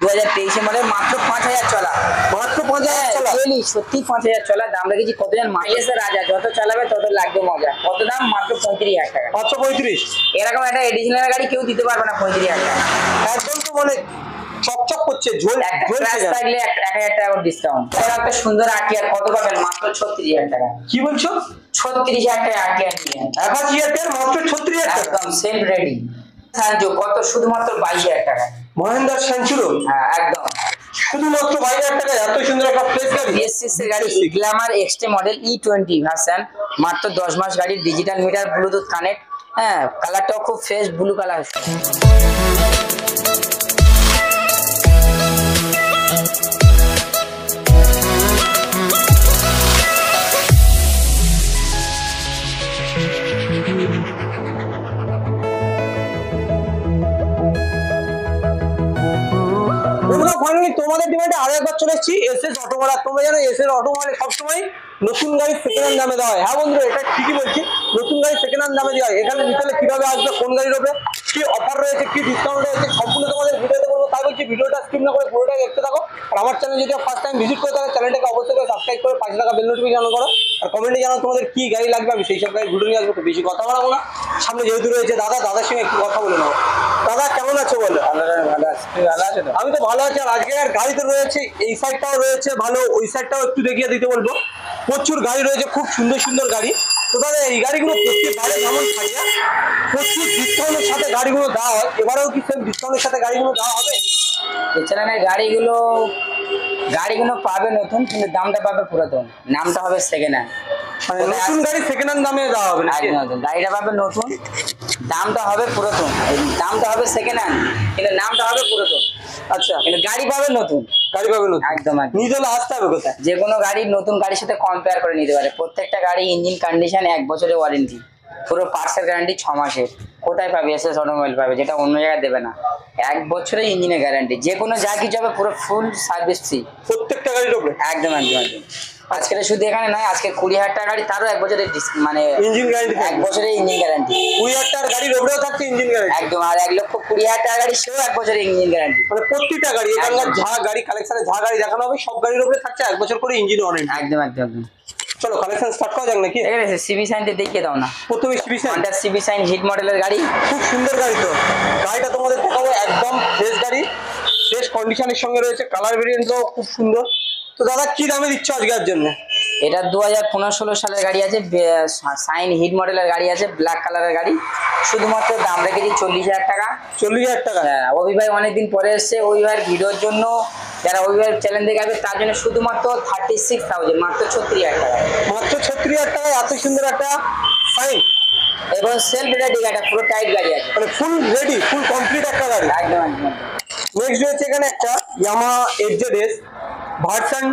2023 model, মাত্র 5000 চলা, মাত্র 5000 চলা, সত্যি 5000 চলা। দাম রেখেছি কতজন মাইলেজের রাজা, যত চালাবে তত লাগবে মজা। কত দাম? মাত্র 35,000 টাকা। মাত্র 35। এরকম একটা এডিশনাল গাড়ি কেউ দিতে পারবে না 35,000 টাকা। একদম তো মানে চকচক করছে, ঝোল থাকলে 1000 টাকা ডিসকাউন্ট। একটা সুন্দর আরটিআর কত পাবেন? মাত্র 36,000 টাকা। কি বলছো? 36,000 টাকা আরটিআর নিয়ে, অ্যাপাচি আরটিআর মাত্র 36,000 টাকা। একদম সেম রেডি। সানজো কত? শুধুমাত্র 22,000 টাকা। মহেন্দ্র সেঞ্চুরো, হ্যাঁ একদম শুধুমাত্র 22,000 টাকা। এত সুন্দর একটা ফ্রেশ গাড়ি, BS6 এর গাড়ি, গ্ল্যামার এক্সটে মডেল E20 ভার্সন, মাত্র 10 মাস গাড়ি, ডিজিটাল মিটার, ব্লুটুথ কানেক্ট। হ্যাঁ, কালারটাও খুব ফ্রেশ ব্লু কালার। তোমাদের ডিমান্ডে আরো একবার চলে এসেছি এসএস অটোমোবাইল। তোমরা জানো এসএস অটোমোবাইল সবসময় নতুন গাড়ি সেকেন্ড হ্যান্ড দামে দেওয়া হয়। হ্যাঁ বন্ধুরা, এটা ঠিকই বলছি, নতুন গাড়ি সেকেন্ড হ্যান্ড দামে দেওয়া হয়। এখানে নিতে কিভাবে আসবে, কোন গাড়ির উপরে কি অফার রয়েছে, কি ডিসকাউন্ট রয়েছে, সম্পূর্ণ তোমাদের ভিডিওতে বলবো। তাই বলছি ভিডিওটা স্কিপ না করে পুরোটা দেখতে থাকো। আর আমার চ্যানেল যদি ফার্স্ট টাইম ভিজিট করে তাহলে চ্যানেলটাকে অবশ্যই করে সাবস্ক্রাইব করে 5 টাকা বেল নোটিফিকেশন করো। আর কমেন্টে জানাও তোমাদের কি গাড়ি লাগবে, আমি সেই সব গাড়ি ভিডিও নিয়ে আসবো। তো বেশি কথা বলবো না, সামনে যেহেতু রয়েছে দাদার সঙ্গে একটু কথা বলে নেবো। দাদা কেমন আছো বলো? ভালো আছে, ভালো আছে তো? আমি তো ভালো আছি। আর আজকে আর গাড়ি তো রয়েছে, এই সাইডটাও রয়েছে ভালো, ওই সাইডটাও একটু দেখিয়ে দিতে বলবো। প্রচুর গাড়ি রয়েছে, খুব সুন্দর সুন্দর গাড়ি। তো দাদা এই গাড়িগুলো প্রত্যেকবারে যেমন থাকে প্রচুর ডিসকাউন্টের সাথে গাড়িগুলো দেওয়া হয়, এবারেও কি সেম ডিসকাউন্টের সাথে গাড়িগুলো দেওয়া হবে? এছাড়া গাড়িগুলো পাবে নতুন, কিন্তু দামটা পাবে পুরাতন। নামটা হবে সেকেন্ড হ্যান্ড। মানে নতুন গাড়ি সেকেন্ড হ্যান্ড দামে দেওয়া হবে না? গাড়িটা পাবে নতুন, দামটা হবে পুরাতন। দামটা হবে সেকেন্ড হ্যান্ড, কিন্তু নামটা হবে পুরাতন। আচ্ছা, কিন্তু গাড়ি পাবে নতুন। গাড়ি পাবে নতুন, একদম নিজে হলে আসতে হবে কোথায়? যে কোনো গাড়ি নতুন গাড়ির সাথে কম্পেয়ার করে নিতে পারে। প্রত্যেকটা গাড়ি ইঞ্জিন কন্ডিশন, 1 বছরের ওয়ারেন্টি, পুরো পার্টসের গ্যারান্টি 6 মাসের। কোথায় পাবে? এসএস অটোমোবাইল পাবে, যেটা অন্য জায়গায় দেবে না। 1 বছরের ইঞ্জিনের গ্যারান্টি, যে কোনো যা কিছু হবে পুরো ফুল সার্ভিস ফ্রি প্রত্যেকটা গাড়ির উপরে। একদম একদম একদম। আজকে শুধু এখানে নয়, আজকে 20,000 টাকা গাড়ি, তারও 1 বছরের মানে ইঞ্জিন গ্যারান্টি, 1 বছরের ইঞ্জিন গ্যারান্টি। 20,000 টাকার গাড়ির উপরেও থাকছে ইঞ্জিন গ্যারান্টি একদম। আর 1,20,000 টাকা গাড়ি, সেও 1 বছরের ইঞ্জিন গ্যারান্টি। মানে প্রত্যেকটা গাড়ি, এখানকার যা গাড়ি কালেকশনে যা গাড়ি দেখানো হবে সব গাড়ির উপরে থাকছে 1 বছর করে ইঞ্জিন ওয়ারেন্টি। একদম একদম একদম। চলো কালেকশন স্টার্ট করা যাক নাকি? ঠিক আছে, সিবি সাইনতে দেখিয়ে দাও না। প্রথমে সিবি সাইন। এটা সিবি সাইন হিট মডেলের গাড়ি, খুব সুন্দর গাড়ি। তো গাড়িটা তোমাদের দেখাবো, একদম ফ্রেশ গাড়ি, ফ্রেশ কন্ডিশনের সঙ্গে রয়েছে, কালার ভেরিয়েন্টও খুব সুন্দর। তো দাদা কি দামে দিচ্ছ আজকের জন্য? এটা 2015-16 সালের গাড়ি আছে, সাইন হিট মডেলের গাড়ি আছে, ব্ল্যাক কালারের গাড়ি। শুধুমাত্র দাম রেখেছি 40,000 টাকা। 40,000 টাকা? হ্যাঁ, অভি ভাই অনেকদিন পরে এসছে। অভি ভাইয়ের ভিডিওর জন্য, যারা অভি ভাইয়ের চ্যানেল দেখে আসবে তার জন্য শুধুমাত্র 36,000, মাত্র 36,000 টাকা। মাত্র 36,000 টাকায় এত সুন্দর একটা সাইন এবং সেলফ রেডি গাড়ি, পুরো টাইট গাড়ি আছে, মানে ফুল রেডি, ফুল কমপ্লিট একটা গাড়ি। একদম একদম। নেক্সট রয়েছে এখানে একটা ইয়ামাহা এফজেড ভার্সন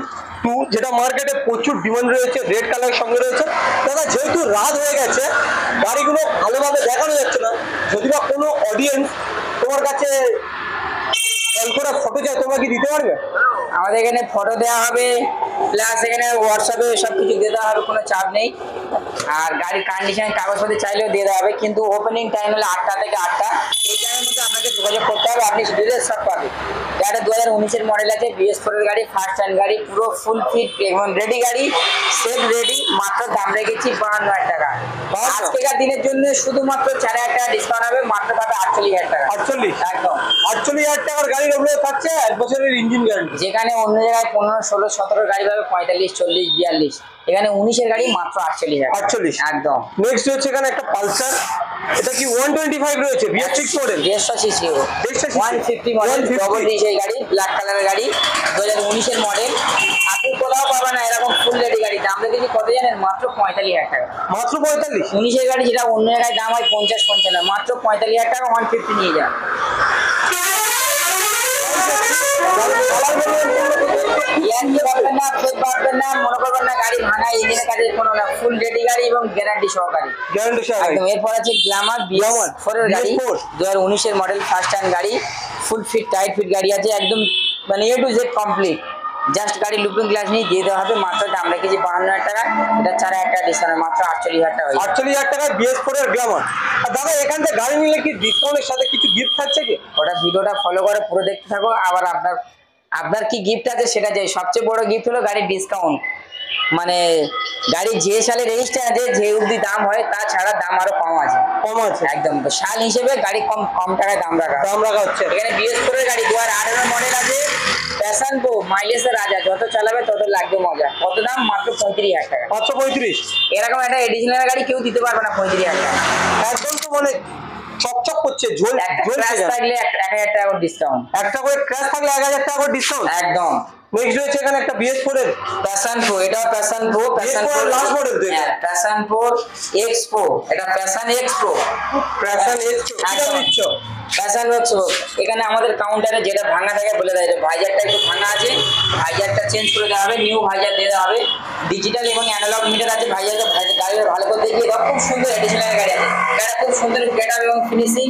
2, যেটা মার্কেটে প্রচুর ডিমান্ড রয়েছে, রেড কালারের সঙ্গে রয়েছে। দাদা যেহেতু রাত হয়ে গেছে, গাড়িগুলো ভালোভাবে দেখানো যাচ্ছে না, যদি বা কোনো অডিয়েন্স তোমার কাছে কল করে ফটো চাই, তোমরা কি দিতে পারবে? আমাদের এখানে ফটো দেওয়া হবে, প্লাস এখানে হোয়াটসঅ্যাপে সব কিছু দিয়ে দেওয়া হবে, কোনো চাপ নেই। আর গাড়ির কন্ডিশন কাগজপত্র চাইলেও দিয়ে দেওয়া হবে, কিন্তু ওপেনিং টাইম হলো 8টা থেকে 8টা। এই টাইমের মধ্যে আপনাকে যোগাযোগ করতে হবে, আপনি ডিটেলস সব পাবেন। এটা 2019-এর মডেল আছে, BS4 এর গাড়ি, ফার্স্ট হ্যান্ড গাড়ি, পুরো ফুল ফিট এবং রেডি গাড়ি, সেফ রেডি। মাত্র দাম রেখেছি 52,000 টাকা। আজকেকার দিনের জন্য শুধুমাত্র 4,000 টাকা ডিসকাউন্ট হবে, মাত্র পাবে 48,000 টাকা। 48? একদম 48,000 টাকার গাড়ির উপরে থাকছে 1 বছরের ইঞ্জিন গ্যারান্টি। যেখানে অন্য জায়গায় 15, 16, 17 গাড়ি পাবে 45, 40, 42, এখানে 19-এর গাড়ি মাত্র 48,000। 48 একদম। নেক্সট হচ্ছে এখানে একটা পালসার, এটা কি 125 রয়েছে, BS6 model, 150 CC, 150 model, double disc এই গাড়ি, ব্ল্যাক কালারের গাড়ি, 2019-এর মডেল। আপনি কোথাও পাবেন না এরকম ফুল রেডি গাড়ি। দাম রেখেছি কত জানেন? মাত্র 45,000 টাকা। মাত্র 45? 19-এর গাড়ি যেটা অন্য জায়গায় দাম হয় 50-55, মাত্র 45,000 টাকা, 150 নিয়ে যান। মনে করবেন না গাড়ি ভাঙা, ইঞ্জিনের কাজের কোনো না, ফুল রেডি গাড়ি এবং গ্যারান্টি সহকারী। একদম। এরপর আছে গ্ল্যামার BS4 এর গাড়ি, 2019-এর মডেল, ফার্স্ট হ্যান্ড গাড়ি, ফুল ফিট টাইট ফিট গাড়ি আছে, একদম মানে A to Z complete. Just গাড়ি লুকিং গ্লাস নিয়ে দিয়ে দেওয়া হবে, মাত্র দাম রেখেছি 52,000 টাকা। এটা ছাড়া একটা ডিসকাউন্ট মাত্র 48,000 টাকা। 48,000 টাকায় BS4 এর গ্ল্যামার। আর দাদা এখান থেকে গাড়ি নিলে কি ডিসকাউন্টের সাথে কিছু গিফট থাকছে কি? ওটা ভিডিওটা ফলো করে পুরো দেখতে থাকো। আবার আপনার কি গিফট আছে সেটা যে সবচেয়ে বড় গিফট হলো গাড়ির ডিসকাউন্ট। মানে গাড়ি যে সালে রেজিস্টার আছে যে অবধি দাম হয় তাছাড়া দাম আরো কম আছে। একদম সাল হিসেবে গাড়ি কম টাকায় দাম রাখা হচ্ছে। এখানে BS4 এর গাড়ি 2018 মডেল আছে, প্যাশন প্রো, মাইলেজের রাজা, যত চালাবে তত লাগবে মজা। কত দাম? মাত্র 35,000 টাকা। মাত্র 35? এরকম একটা এডিশনাল গাড়ি কেউ দিতে পারবে না 35,000 টাকা। একদম তো মানে চকচক করছে, ঝোল ক্র্যাশ থাকলে 1,000 টাকা করে ডিসকাউন্ট। একটা করে ক্র্যাশ থাকলে 1,000 টাকা করে ডিসকাউন্ট একদম। নেক্সট রয়েছে এখানে একটা BS4 এর প্যাশন প্রো, এটা passion pro, passion pro last model তো এটা। প্যাশন প্রো X Pro, এটা passion X Pro, passion X Pro একদম। দিচ্ছ। প্যাশন X Pro এখানে আমাদের কাউন্টারে যেটা ভাঙা থাকে বলে দেয়, ভাইজারটা একটু ভাঙা আছে, ভাইজারটা চেঞ্জ করে দেওয়া হবে, নিউ ভাইজার দিয়ে দেওয়া হবে। ডিজিটাল এবং অ্যানালগ মিটার আছে, ভাইজারটা গাড়িটা ভালো করে দেখিয়ে দাও। খুব সুন্দর এডিশনাল গাড়ি আছে, গাড়িটা খুব সুন্দর গেটআপ এবং ফিনিশিং।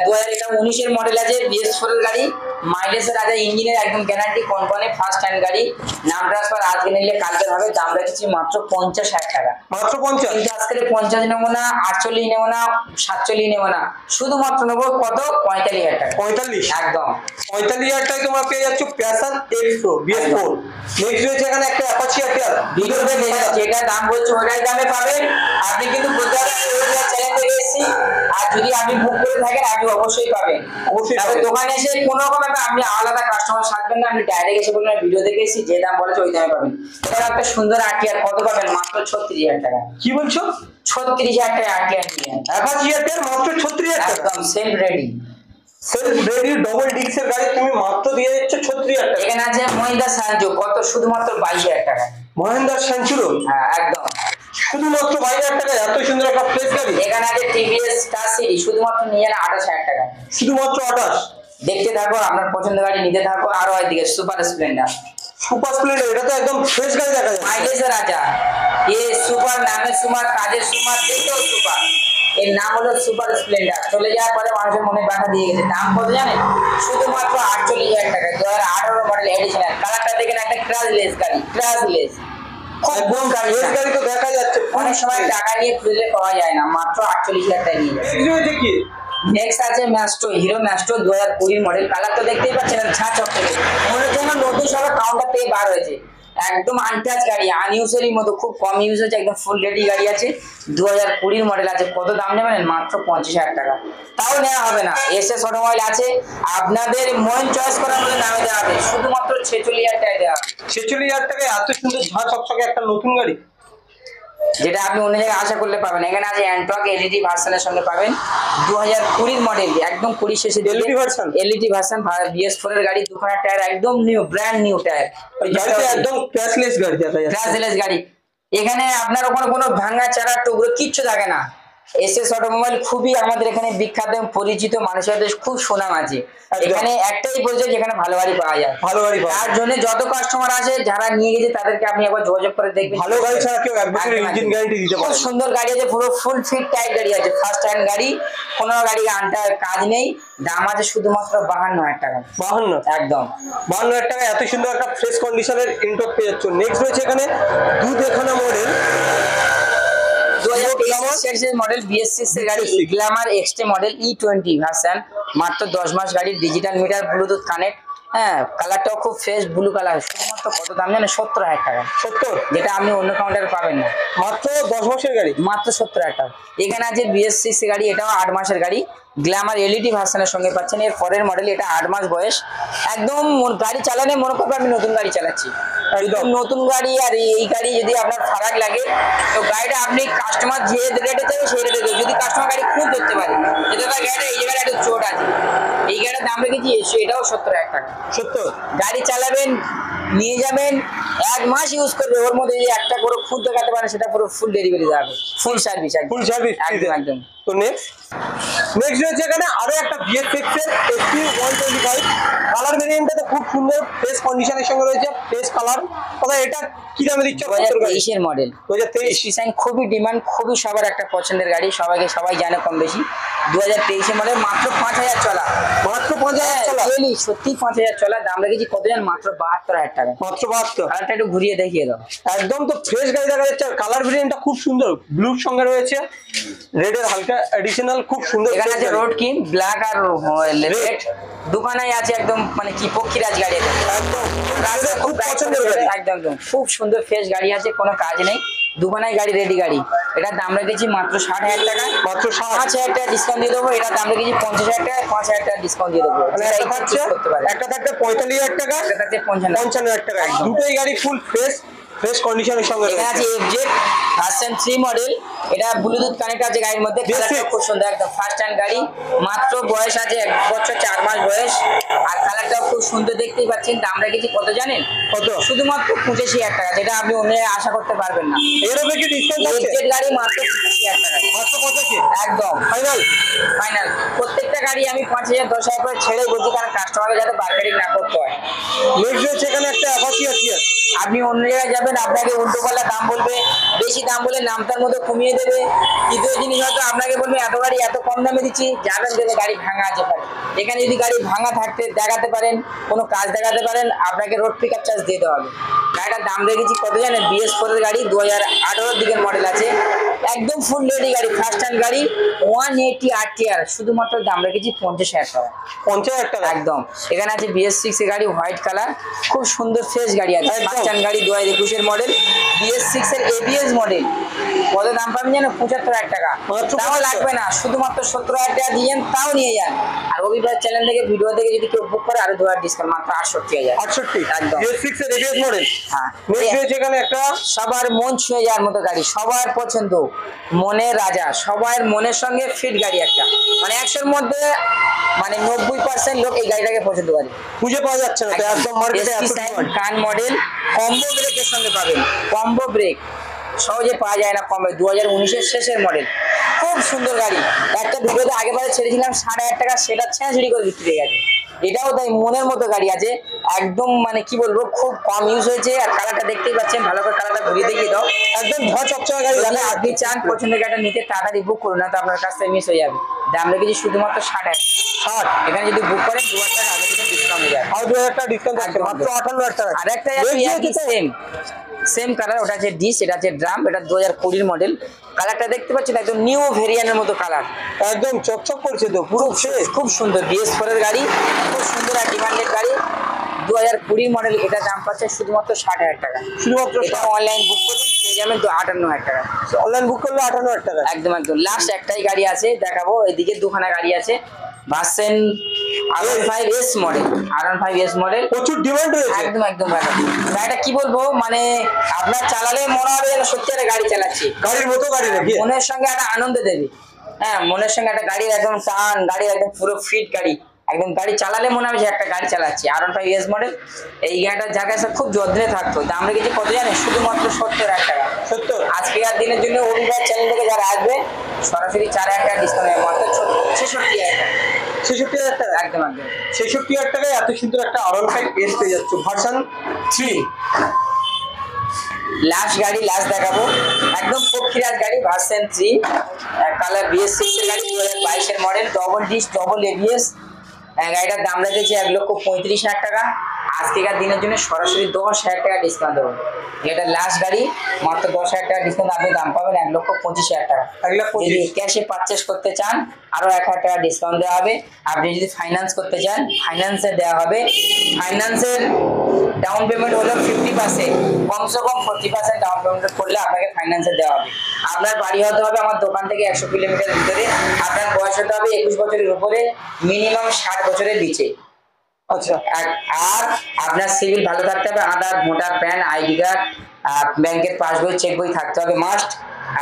2019 এর মডেল আছে, BS4 এর গাড়ি, মাইলেজের রাজা, ইঞ্জিনের একদম গ্যারান্টি, কোম্পানি ফার্স্ট হ্যান্ড গাড়ি। নাম ট্রান্সফার আজকে নিলে কালকে হবে। দাম রেখেছি মাত্র 50,000 টাকা। মাত্র 50? কিন্তু আজকে 50 নেবো না, 48 নেবো না, 47 নেবো না, শুধুমাত্র নেবো কত? 45,000 টাকা। 45? একদম 45,000 টাকায় তোমরা পেয়ে যাচ্ছ passion X Pro BS4। Next রয়েছে এখানে একটা অ্যাপাচি আরটিআর। ভিডিওতে যেটা দাম বলছে ওটাই দামে পাবেন। আপনি কিন্তু বলতে পারেন চ্যানেল থেকে এসেছি, আর যদি আপনি বুক করে থাকেন আপনি অবশ্যই পাবেন। তবে দোকানে এসে কোনো রকম আপনি আলাদা কাস্টমার সাজবেন না, আপনি ডাইরেক্ট এসে বলবেন ভিডিও দেখে এসেছি, যে দাম বলেছে ওই দামে পাবেন। এটা একটা সুন্দর আরটিআর, কত পাবেন? মাত্র 36,000 টাকা। কি বলছো? 36,000 টাকা আরটিআর নিলেন। অ্যাপাচি আরটিআর মাত্র 36,000 টাকা। একদম self ready. Self ready double ডিস্কের গাড়ি তুমি মাত্র দিয়ে দিচ্ছ 36,000 টাকা। এখানে আছে মহিন্দ্রা সানজো, কত? শুধুমাত্র 22,000 টাকা। মহিন্দ্রা সানচুরো? হ্যাঁ একদম শুধুমাত্র 22,000 টাকায় এত সুন্দর একটা ফ্রেশ গাড়ি। এখানে আছে TVS স্টার সিটি, শুধুমাত্র নিয়ে 28,000 টাকা। শুধুমাত্র 28? দেখতে থাকো, আপনার পছন্দের গাড়ি নিতে থাকো। আরো এদিকে সুপার স্প্লেন্ডার। সুপার স্প্লেন্ডার, এটা তো একদম ফ্রেশ গাড়ি দেখা যাচ্ছে। মাইলেজের রাজা, এ সুপার, নামের সুপার, কাজের সুপার, দেখতেও সুপার। এর নাম হলো সুপার স্প্লেন্ডার। চলে যাওয়ার পরে মানুষের মনে ব্যথা দিয়ে গেছে। দাম কত জানেন? শুধুমাত্র 48,000 টাকা। 2018 মডেল এডিশনাল। কালারটা দেখেন, একটা ক্রাশলেস গাড়ি, ক্রাশলেস। একদম ফ্রেশ গাড়ি তো দেখা যাচ্ছে। অনেক সময় টাকা নিয়ে খুঁজলে পাওয়া যায় না, মাত্র 48,000 টাকা নিয়ে যায়। নেক্সট রয়েছে কি? নেক্সট আছে Maestro, hero Maestro 2020 model. Colour তো দেখতেই পাচ্ছেন, ঝাঁ চকচকে, মনে হচ্ছে না নতুন সব কাউন্টার থেকে বার হয়েছে। একদম আনটাচ গাড়ি, আনইউজেরই মতো, খুব কম ইউজ হচ্ছে, একদম ফুল রেডি গাড়ি আছে। 2020 মডেল আছে। কত দাম নেবেন? মাত্র 50,000 টাকা। তাও নেওয়া হবে না, SS অটোমোবাইল আছে, আপনাদের মন চয়েস করার মধ্যে দামে দেওয়া হবে। শুধুমাত্র 46,000 টাকায় দেওয়া হবে। 46,000 টাকায় এত সুন্দর ঝাঁ চকচকে একটা নতুন গাড়ি, যেটা আপনি অন্য জায়গায় আশা করলে পাবেন। এখানে আছে অ্যান্টর্ক এলইডি ভার্সনের সঙ্গে পাবেন। 2020 মডেল, একদম 20 শেষে LED version. LED version, BS4 এর গাড়ি, দুখানা টায়ার একদম নিউ, ব্র্যান্ড নিউ টায়ার। গাড়িটা একদম ক্র্যাশলেস গাড়ি দেখা যাচ্ছে। ক্র্যাশলেস গাড়ি। এখানে আপনার ওখানে কোনো ভাঙা চারা টুকরো কিচ্ছু থাকে না। SS অটোমোবাইল খুবই আমাদের এখানে বিখ্যাত এবং পরিচিত, মানুষের খুব সুনাম আছে। এখানে একটাই পরিচয়, যেখানে ভালো গাড়ি পাওয়া যায়। ভালো গাড়ি পাওয়া যায়। তার জন্য যত কাস্টমার আছে যারা নিয়ে গেছে তাদেরকে আপনি একবার যোগাযোগ করে দেখবেন। ভালো গাড়ি ছাড়া কেউ এক বছরের ইঞ্জিন গ্যারান্টি দিতে পারে। খুব সুন্দর গাড়ি আছে, পুরো ফুল ফিট টাইপ গাড়ি আছে, ফার্স্ট হ্যান্ড গাড়ি, কোনো গাড়ি আনটার কাজ নেই। দাম আছে শুধুমাত্র 52,000 টাকা। 52? একদম 52,000 টাকা এত সুন্দর একটা ফ্রেশ কন্ডিশনের ইনটক পেয়ে যাচ্ছ। নেক্সট রয়েছে এখানে দুধেখানা মডেল, 2023 মডেল BS6 এর গাড়ি, গ্ল্যামার এক্সটে মডেল E20 ভার্সন। মাত্র 10 মাস গাড়ি, ডিজিটাল মিটার, ব্লুটুথ কানেক্ট। হ্যাঁ, কালারটাও খুব ফ্রেশ ব্লু কালার। শুধুমাত্র কত দাম জানেন? 70,000 টাকা। 70? যেটা আপনি অন্য কাউন্টারে পাবেন না। মাত্র 10 মাসের গাড়ি, মাত্র 70,000 টাকা। এখানে আছে BS6 গাড়ি, এটাও 8 মাসের গাড়ি, গ্ল্যামার এলইডি ভার্সনের সঙ্গে পাচ্ছেন। এর পরের মডেল, এটা 8 মাস বয়স। একদম গাড়ি চালানে মনে করবে আমি নতুন গাড়ি চালাচ্ছি। একদম নতুন গাড়ি আর এই গাড়ি যদি আপনার ফারাক লাগে, তো গাড়িটা আপনি কাস্টমার যে রেটে চাইবে সেই রেটে দেবে। যদি কাস্টমার গাড়ি খুব ধরতে পারে, এটা তার গাড়িটা এই জায়গায় একটা চোট আছে, এই গাড়িটার দাম রেখেছি এটাও 70,000 টাকা। 70? গাড়ি চালাবেন, নিয়ে যাবেন, 1 মাস ইউজ করবে, ওর মধ্যে যদি একটা করে খুদ দেখাতে পারে সেটা পুরো ফুল ডেলিভারি দেওয়া হবে, ফুল সার্ভিস। ফুল সার্ভিস একদম একদম। তো নেক্সট নেক্সট রয়েছে এখানে আরো একটা BS6 এর SP 125 কালার ভেরিয়েন্টটা তো খুব সুন্দর ফ্রেশ কন্ডিশনের সঙ্গে রয়েছে, ফ্রেশ কালার। তবে এটা কি দামে দিচ্ছ? 2023 মডেল, 2023 ডিজাইন খুবই ডিমান্ড, খুবই সবার একটা পছন্দের গাড়ি, সবাই জানে কম বেশি। 2023 মডেল, মাত্র 5000 চলা, মাত্র 5000 চলা। সত্যি 5000 চলা। দাম রেখেছি কত জান? মাত্র 72000 টাকা। মাত্র 72। কালারটা একটু ঘুরিয়ে দেখিয়ে দাও। একদম তো ফ্রেশ গাড়ি দেখা যাচ্ছে, কালার ভেরিয়েন্টটা খুব সুন্দর, ব্লুর সঙ্গে রয়েছে রেডের হালকা এডিশনাল, খুব সুন্দর। এখানে আছে রোড কিং ব্ল্যাক আর রেড, দুখানাই আছে একদম মানে কি পক্ষীরাজ গাড়ি, একদম খুব পছন্দের গাড়ি। একদম খুব সুন্দর ফ্রেশ গাড়ি আছে, কোনো কাজ নেই, দুখানাই গাড়ি রেডি গাড়ি। এটার দাম রেখেছি মাত্র 60000 টাকা, মাত্র 5000 টাকা ডিসকাউন্ট দিয়ে দেবো। এটার দাম রেখেছি 50000 টাকা, 5000 টাকা ডিসকাউন্ট দিয়ে দেবো। মানে একটা থাকছে, একটা থাকছে 45000 টাকা, একটা থাকছে 55000 টাকা। দুটোই গাড়ি ফুল ফ্রেশ কন্ডিশনের সঙ্গে এখানে আছে রয়েছে। FZ ভার্সন 3 মডেল, এটা ব্লুটুথ কানেক্ট আছে গাড়ির মধ্যে, কালারটা খুব সুন্দর, একদম ফার্স্ট হ্যান্ড গাড়ি, মাত্র বয়স আছে 1 বছর 4 মাস বয়স, আর কালারটাও খুব সুন্দর, দেখতেই পাচ্ছেন। দাম রেখেছি কত জানেন? কত? শুধুমাত্র 25000 টাকা, যেটা আপনি অন্য আশা করতে পারবেন না। এর উপরে কি ডিসকাউন্ট আছে? FZ গাড়ি মাত্র 25000 টাকা, মাত্র 85 একদম ফাইনাল। প্রত্যেকটা গাড়ি আমি 5000 10,000 করে ছেড়ে বলছি, কারণ কাস্টমারকে যাতে বার্গেনিং না করতে হয়। নেক্সট রয়েছে এখানে একটা অ্যাপাচি আছে। আপনি অন্য জায়গায় যাবেন, আপনাকে উল্টো পাল্টা দাম বলবে, বেশি দাম বলে নামটার মধ্যে কমিয়ে দেবে। দ্বিতীয় জিনিস হয়তো আপনাকে বলবে এত গাড়ি এত কম দামে দিচ্ছি, যাবেন দেবে গাড়ি ভাঙা আছে পারে। এখানে যদি গাড়ি ভাঙা থাকতে দেখাতে পারেন, কোনো কাজ দেখাতে পারেন, আপনাকে রোড পিক আপ চার্জ দিতে হবে। গাড়িটার দাম রেখেছি কত জানেন? BS4 এর গাড়ি, 2018 দিকের মডেল আছে, একদম ফুল রেডি গাড়ি, ফার্স্ট হ্যান্ড গাড়ি, 180 RTR, শুধুমাত্র দাম রেখেছি 50000 টাকা। 50000 টাকা একদম। এখানে আছে BS6 এর গাড়ি, হোয়াইট কালার, খুব সুন্দর ফ্রেশ গাড়ি আছে, ফার্স্ট হ্যান্ড গাড়ি, 2021 এর মডেল, BS6 এর ABS মডেল। কত দাম পাবেন জানো? 75000 টাকা। তাও লাগবে না, শুধুমাত্র 70000 টাকা দিয়েন, তাও নিয়ে যান। আর অভিপ্রায় চ্যানেল থেকে ভিডিও দেখে যদি কেউ বুক করে, আরো 2000 ডিসকাউন্ট, মাত্র 68000। 68 একদম BS6 এর ABS মডেল। হ্যাঁ, নেক্সট রয়েছে এখানে একটা সবার মন ছুঁয়ে যাওয়ার মতো গাড়ি, সবার পছন্দ, মনের রাজা, সবার মনের সঙ্গে ফিট গাড়ি একটা, মানে 100-এর মধ্যে মানে 90% লোক এই গাড়িটাকে পছন্দ করে। খুঁজে পাওয়া যাচ্ছে না তো, একদম মার্কেটে এত ডিমান্ড। কান মডেল, কম্বো ব্রেকের সঙ্গে পাবেন, কম্বো ব্রেক সহজে পাওয়া যায় না কম। 2019 এর শেষের মডেল, খুব সুন্দর গাড়ি। একটা ভিডিওতে আগেবারে ছেড়েছিলাম 5,500 টাকা, সেটা ছেঁচড়ি করে বিক্রি হয়ে গেছে। এটাও তাই মনের মতো গাড়ি আছে, একদম মানে কি বলবো, খুব কম ইউজ হয়েছে। আর কালারটা দেখতেই পাচ্ছেন, ভালো করে কালারটা ঘুরিয়ে দেখিয়ে দাও, একদম ধোয়া চকচকে গাড়ি। যদি আপনি চান পছন্দের গাড়িটা নিতে, তাড়াতাড়ি বুক করুন, না তো আপনার কাছ থেকে মিস হয়ে যাবে। দাম রেখেছি শুধুমাত্র 60,000। এখানে যদি বুক করেন 2000 টাকা আগে থেকে ডিসকাউন্ট হয়ে যায়, আর 2000 টাকা ডিসকাউন্ট আছে, মাত্র 58000 টাকা। আর একটা সেম কালার, ওটা আছে ডিস, এটা আছে ড্রাম, এটা 2020 মডেল। কালারটা দেখতে পাচ্ছেন, একদম নিউ ভেরিয়েন্টের মতো কালার, একদম চকচক করছে তো পুরো ফ্রেশ, খুব সুন্দর। BS4 এর গাড়ি, খুব সুন্দর আর ডিমান্ডেড গাড়ি, 2020 মডেল। এটা দাম পাচ্ছে শুধুমাত্র 60,000 টাকা। শুধুমাত্র এটা অনলাইন বুক করুন, পেয়ে যাবেন তো 58,000 টাকা। অনলাইন বুক করলে 58,000 টাকা। একদম লাস্ট একটাই গাড়ি আছে দেখাবো, এদিকে দুখানা গাড়ি আছে, version R15S model, R15S model, প্রচুর ডিমান্ড রয়েছে। একদম গাড়িটা কি বলবো, মানে আপনার চালালে মনে হবে যেন সত্যি একটা গাড়ি চালাচ্ছি, গাড়ির মতো গাড়ি নাকি? মনের সঙ্গে একটা আনন্দ দেবে। হ্যাঁ, মনের সঙ্গে একটা গাড়ির একদম টান, গাড়ির একদম পুরো ফিট গাড়ি, একদম গাড়ি চালালে মনে হবে যে একটা গাড়ি চালাচ্ছি। R15S মডেল, এই গাড়িটার জায়গায় খুব যত্নে থাকতো। দাম রেখেছি কত জানেন? শুধুমাত্র 70,000 টাকা। 70। আজকের দিনের জন্য অভিপ্রায় চ্যানেল থেকে যারা আসবে, সরাসরি 4000 টাকা ডিসকাউন্ট হবে, মাত্র 66,000 টাকা। 66,000 টাকা। একদম 66,000 টাকায় এত সুন্দর একটা R15S পেয়ে যাচ্ছ, ভার্সন 3। লাস্ট গাড়ি দেখাবো, একদম পক্ষীরাজ গাড়ি, ভার্সন 3, কালার, BS6 এর গাড়ি, 2022 এর model, double disc, double ABS। গাড়িটার দাম রেখেছি 1,35,000 টাকা। আজকের দিনের জন্য সরাসরি 10,000 টাকা ডিসকাউন্ট দেবো। এটা লাস্ট গাড়ি, মাত্র 10,000 টাকা ডিসকাউন্ট, আপনি দাম পাবেন 1,25,000 টাকা। যদি ক্যাশে পারচেস করতে চান, আরো 1000 টাকা ডিসকাউন্ট দেওয়া হবে। আপনি যদি ফাইন্যান্স করতে চান, ফাইন্যান্সে দেওয়া হবে। ফাইন্যান্সের ডাউন পেমেন্ট হলো 50%, কমসে কম 40% ডাউন পেমেন্ট করলে আপনাকে ফাইন্যান্সে দেওয়া হবে। আপনার বাড়ি হতে হবে আমার দোকান থেকে 100 কিলোমিটার ভিতরে, আপনার বয়স হতে হবে 21 বছরের উপরে, মিনিমাম 60 বছরের নিচে। আচ্ছা, আর আপনার সিভিল ভালো থাকতে হবে, আধার, ভোটার, প্যান, ID কার্ড, ব্যাংকের পাসবই, চেক বই থাকতে হবে মাস্ট।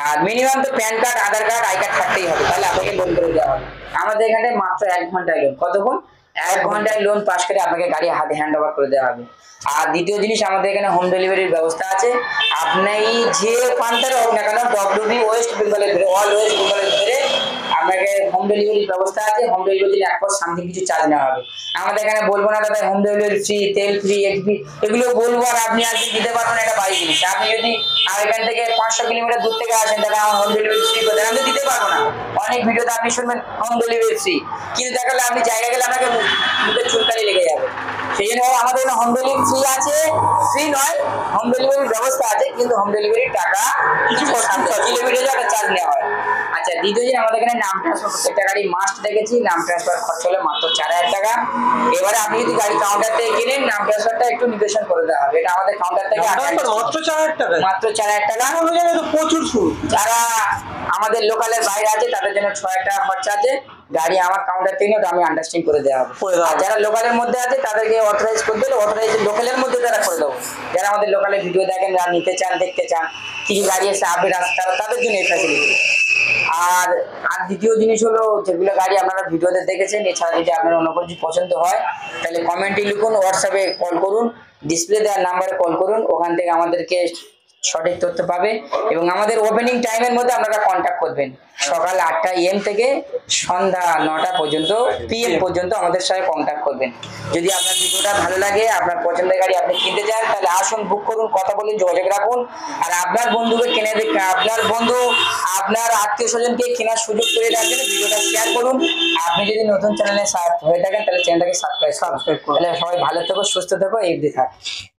আর মিনিমাম তো pan card, Aadhaar card, I card থাকতেই হবে, তাহলে আপনাকে লোন করে দেওয়া হবে। আমাদের এখানে মাত্র 1 ঘন্টায় লোন। কতক্ষণ? 1 ঘন্টায় লোন পাস করে আপনাকে গাড়ি হাতে হ্যান্ড ওভার করে দেওয়া হবে। আর দ্বিতীয় জিনিস, আমাদের এখানে হোম ডেলিভারির ব্যবস্থা আছে। আপনি যে প্রান্তের হোক না কেন, WB ওয়েস্ট বেঙ্গলের ভিতরে, অল ওয়েস্ট বেঙ্গলের ভিতরে আপনাকে হোম ডেলিভারির ব্যবস্থা আছে। হোম ডেলিভারি 1% সামথিং কিছু চার্জ নেওয়া হবে। আমাদের এখানে বলবো না দাদা হোম ডেলিভারি ফ্রি, তেল ফ্রি, এক্সপি, এগুলো বলবো আর আপনি আজকে দিতে পারবেন একটা বাড়ি জিনিস। আপনি যদি এখান থেকে 500 কিলোমিটার দূর থেকে আসেন তাহলে আমার হোম ডেলিভারি ফ্রি করে দেন, আমি দিতে পারবো না। অনেক ভিডিওতে আপনি শুনবেন হোম ডেলিভারি ফ্রি, কিন্তু দেখালে আপনি জায়গা গেলে আপনাকে মুখে চুলকানি লেগে যাবে। সেই জন্য আমাদের এখানে হোম ডেলিভারি ফ্রি আছে, ফ্রি নয়, হোম ডেলিভারির ব্যবস্থা আছে, কিন্তু হোম ডেলিভারির টাকা কিছু কিলোমিটার একটা চার্জ নেওয়া হয়। আচ্ছা, দ্বিতীয় জিনিস আমাদের এখানে নাম ট্রান্সফার প্রত্যেকটা গাড়ি মাস্ট দেখেছি, নাম ট্রান্সফার খরচ হলে মাত্র 4000 টাকা। এবারে আপনি যদি গাড়ি কাউন্টার থেকে কিনেন নাম ট্রান্সফারটা একটু নেগোশিয়েশন করে দেওয়া হবে, এটা আমাদের কাউন্টার থেকে মাত্র 4000 টাকা, মাত্র 4000 টাকা। প্রচুর সুদ। যারা আমাদের লোকালের বাইরে আছে তাদের জন্য 6000 টাকা খরচা আছে, গাড়ি আমার কাউন্টার থেকে ওটা আমি আন্ডারস্ট্যান্ড করে দেওয়া হবে। আর যারা লোকালের মধ্যে আছে তাদেরকে অথরাইজ করে দিলে অথরাইজ লোকালের মধ্যে তারা করে দেবো। যারা আমাদের লোকালে ভিডিও দেখেন, যারা নিতে চান, দেখতে চান কি কি গাড়ি এসে আপডেট আসছে তাদের জন্য এই ফ্যাসিলিটি। আর দ্বিতীয় জিনিস হলো, যেগুলো গাড়ি আপনারা ভিডিওতে দেখেছেন, এছাড়া যদি আপনার অন্য কিছু পছন্দ হয় তাহলে কমেন্টে লিখুন, হোয়াটসঅ্যাপে কল করুন, ডিসপ্লে দেওয়ার নাম্বারে কল করুন, ওখান থেকে আমাদেরকে সঠিক তথ্য পাবে। এবং আমাদের ওপেনিং টাইমের মধ্যে আপনারা কন্ট্যাক্ট করবেন, সকাল 8টা AM থেকে সন্ধ্যা 9টা পর্যন্ত PM পর্যন্ত আমাদের সাথে কন্ট্যাক্ট করবেন। যদি আপনার ভিডিওটা ভালো লাগে, আপনার পছন্দের গাড়ি আপনি কিনতে চান, তাহলে আসুন, বুক করুন, কথা বলুন, যোগাযোগ রাখুন। আর আপনার বন্ধুকে কিনে দেখে, আপনার বন্ধু আপনার আত্মীয় স্বজনকে কেনার সুযোগ করে দেওয়ার জন্য ভিডিওটা শেয়ার করুন। আপনি যদি নতুন চ্যানেলে হয়ে থাকেন তাহলে চ্যানেলটাকে সাবস্ক্রাইব করুন। তাহলে সবাই ভালো থেকো, সুস্থ থেকো, এই থাক।